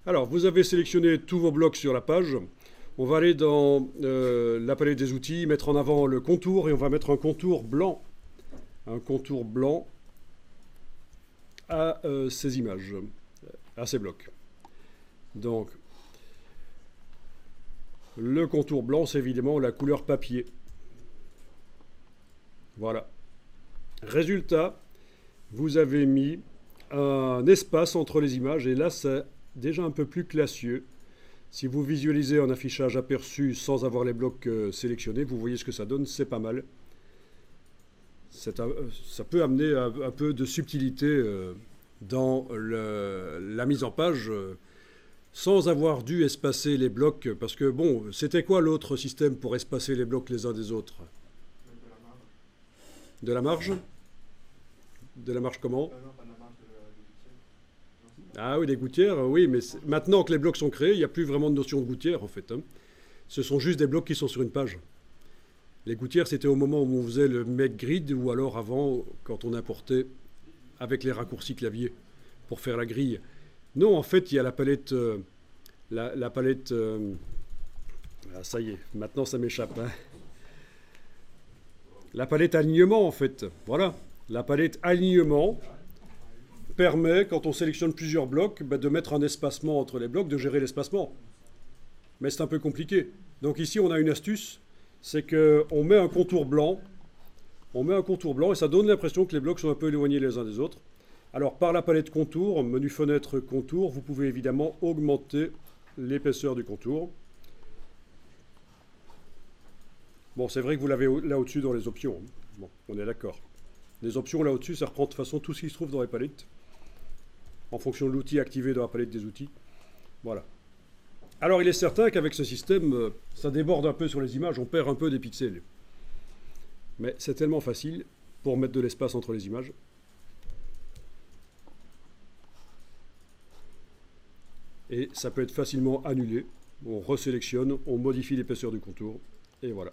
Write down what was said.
Alors, vous avez sélectionné tous vos blocs sur la page. On va aller dans la palette des outils, mettre en avant le contour et on va mettre un contour blanc. Un contour blanc à ces images, à ces blocs. Donc, le contour blanc, c'est évidemment la couleur papier. Voilà. Résultat, vous avez mis un espace entre les images et là, c'est déjà un peu plus classieux. Si vous visualisez un affichage aperçu sans avoir les blocs sélectionnés, vous voyez ce que ça donne, c'est pas mal. Ça peut amener un peu de subtilité dans la mise en page sans avoir dû espacer les blocs. Parce que bon, c'était quoi l'autre système pour espacer les blocs les uns des autres? De la marge? De la marge comment? Ah oui, des gouttières, oui, mais maintenant que les blocs sont créés, il n'y a plus vraiment de notion de gouttière en fait, hein. Ce sont juste des blocs qui sont sur une page. Les gouttières, c'était au moment où on faisait le make grid ou alors avant, quand on importait avec les raccourcis clavier pour faire la grille. Non, en fait, il y a la palette. La palette. Ah, ça y est, maintenant ça m'échappe, hein. La palette alignement, en fait. Voilà. La palette alignement permet, quand on sélectionne plusieurs blocs, de mettre un espacement entre les blocs, de gérer l'espacement. Mais c'est un peu compliqué. Donc ici, on a une astuce, c'est qu'on met un contour blanc. On met un contour blanc et ça donne l'impression que les blocs sont un peu éloignés les uns des autres. Alors par la palette contour, menu fenêtre contour, vous pouvez évidemment augmenter l'épaisseur du contour. Bon, c'est vrai que vous l'avez là au-dessus dans les options. Bon, on est d'accord. Les options là au-dessus, ça reprend de toute façon tout ce qui se trouve dans les palettes, en fonction de l'outil activé dans la palette des outils. Voilà. Alors il est certain qu'avec ce système, ça déborde un peu sur les images, on perd un peu des pixels. Mais c'est tellement facile pour mettre de l'espace entre les images. Et ça peut être facilement annulé. On resélectionne, on modifie l'épaisseur du contour, et voilà.